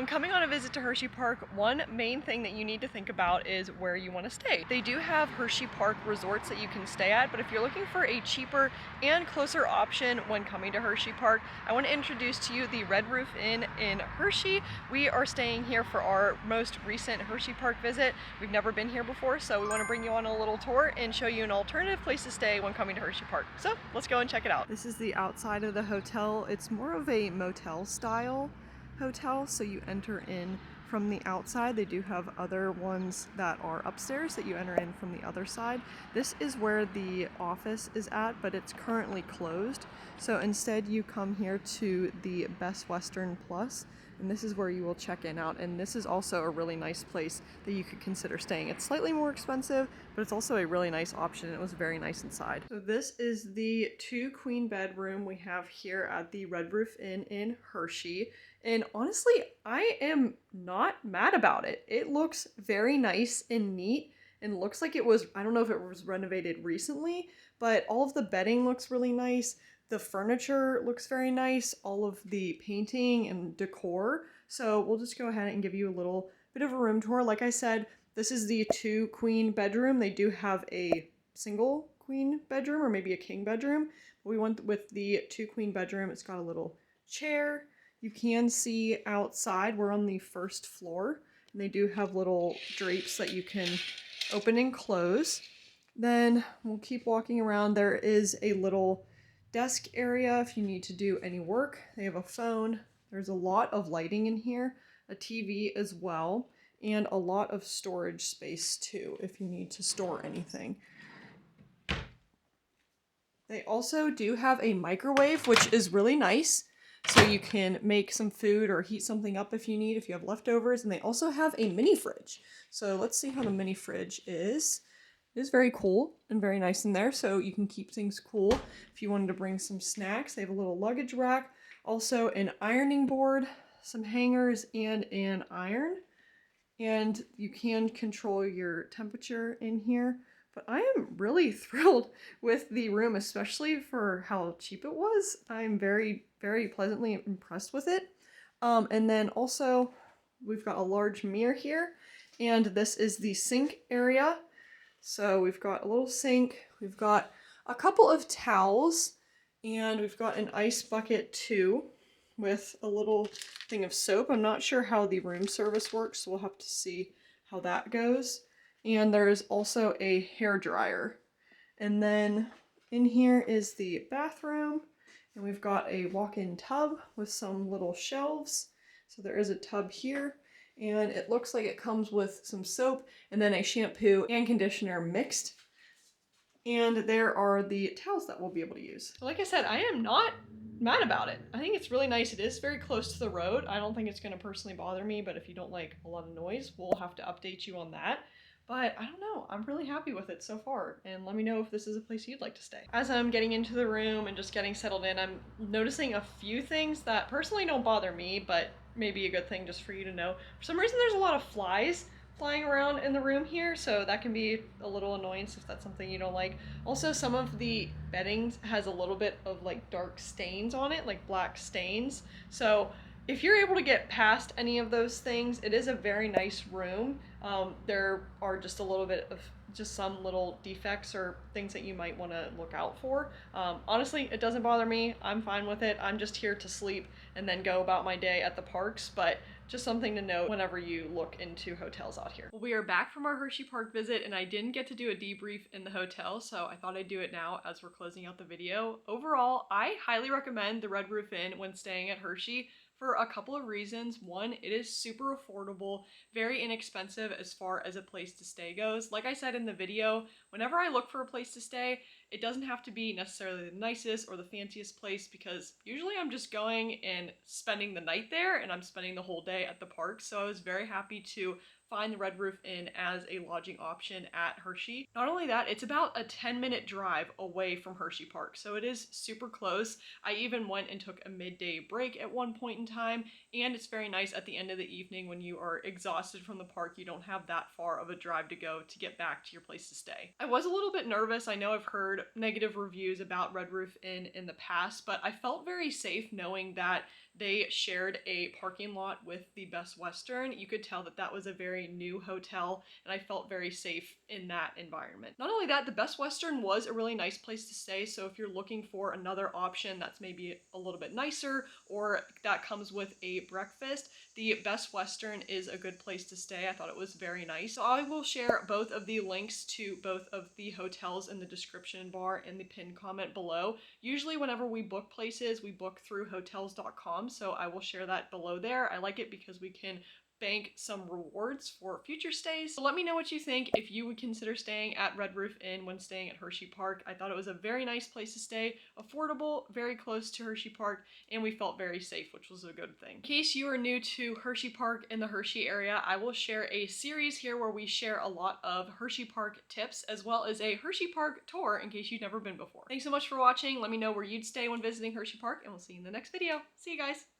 When coming on a visit to Hersheypark, one main thing that you need to think about is where you want to stay. They do have Hersheypark resorts that you can stay at, but if you're looking for a cheaper and closer option when coming to Hersheypark, I want to introduce to you the Red Roof Inn in Hershey. We are staying here for our most recent Hersheypark visit. We've never been here before, so we want to bring you on a little tour and show you an alternative place to stay when coming to Hersheypark. So let's go and check it out. This is the outside of the hotel. It's more of a motel style hotel, so you enter in from the outside. They do have other ones that are upstairs that you enter in from the other side. This is where the office is at, but it's currently closed. So instead you come here to the Best Western Plus, and this is where you will check in out. And this is also a really nice place that you could consider staying. It's slightly more expensive, but it's also a really nice option. It was very nice inside. So this is the 2-queen bedroom we have here at the Red Roof Inn in Hershey. And honestly, I am not mad about it. It looks very nice and neat and looks like it was, I don't know if it was renovated recently, but all of the bedding looks really nice. The furniture looks very nice, all of the painting and decor. So we'll just go ahead and give you a little bit of a room tour. Like I said, this is the 2-queen bedroom. They do have a single queen bedroom or maybe a king bedroom. But we went with the 2-queen bedroom. It's got a little chair. You can see outside, we're on the first floor, and they do have little drapes that you can open and close. Then we'll keep walking around. There is a little desk area if you need to do any work. They have a phone. There's a lot of lighting in here, a TV as well, and a lot of storage space too if you need to store anything. They also do have a microwave, which is really nice. So you can make some food or heat something up if you need, if you have leftovers. And they also have a mini fridge. So let's see how the mini fridge is. It is very cool and very nice in there, so you can keep things cool. If you wanted to bring some snacks, they have a little luggage rack. Also an ironing board, some hangers, and an iron. And you can control your temperature in here. But I am really thrilled with the room, especially for how cheap it was. I'm very, very pleasantly impressed with it. And then also, we've got a large mirror here, and this is the sink area. So we've got a little sink, we've got a couple of towels, and we've got an ice bucket too, with a little thing of soap. I'm not sure how the room service works, so we'll have to see how that goes. And there's also a hair dryer. And then in here is the bathroom, and we've got a walk-in tub with some little shelves. So there is a tub here, and it looks like it comes with some soap and then a shampoo and conditioner mixed. And there are the towels that we'll be able to use. Like I said, I am not mad about it. I think it's really nice. It is very close to the road. I don't think it's going to personally bother me, but if you don't like a lot of noise, we'll have to update you on that. But I don't know, I'm really happy with it so far, and let me know if this is a place you'd like to stay. As I'm getting into the room and just getting settled in, I'm noticing a few things that personally don't bother me, but maybe a good thing just for you to know. For some reason, there's a lot of flies flying around in the room here, so that can be a little annoyance if that's something you don't like. Also, some of the bedding has a little bit of like dark stains on it, like black stains. So if you're able to get past any of those things, it is a very nice room. There are just a little bit of just some little defects or things that you might want to look out for. Honestly, it doesn't bother me. I'm fine with it. I'm just here to sleep and then go about my day at the parks, but just something to note whenever you look into hotels out here. Well, we are back from our Hersheypark visit, and I didn't get to do a debrief in the hotel, so I thought I'd do it now as we're closing out the video. Overall, I highly recommend the Red Roof Inn when staying at Hershey for a couple of reasons. One, it is super affordable, very inexpensive as far as a place to stay goes. Like I said in the video, whenever I look for a place to stay, it doesn't have to be necessarily the nicest or the fanciest place, because usually I'm just going and spending the night there and I'm spending the whole day at the park. So I was very happy to find the Red Roof Inn as a lodging option at Hershey. Not only that, it's about a 10-minute drive away from Hersheypark, so it is super close. I even went and took a midday break at one point in time, and it's very nice at the end of the evening when you are exhausted from the park. You don't have that far of a drive to go to get back to your place to stay. I was a little bit nervous. I know I've heard negative reviews about Red Roof Inn in the past, but I felt very safe knowing that they shared a parking lot with the Best Western. You could tell that that was a very new hotel, and I felt very safe in that environment. Not only that, the Best Western was a really nice place to stay, so if you're looking for another option that's maybe a little bit nicer or that comes with a breakfast, the Best Western is a good place to stay. I thought it was very nice. So I will share both of the links to both of the hotels in the description bar in the pinned comment below. Usually whenever we book places, we book through hotels.com, so I will share that below there. I like it because we can bank some rewards for future stays. So let me know what you think if you would consider staying at Red Roof Inn when staying at Hersheypark. I thought it was a very nice place to stay, affordable, very close to Hersheypark, and we felt very safe, which was a good thing. In case you are new to Hersheypark in the Hershey area, I will share a series here where we share a lot of Hersheypark tips as well as a Hersheypark tour in case you've never been before. Thanks so much for watching. Let me know where you'd stay when visiting Hersheypark, and we'll see you in the next video. See you guys!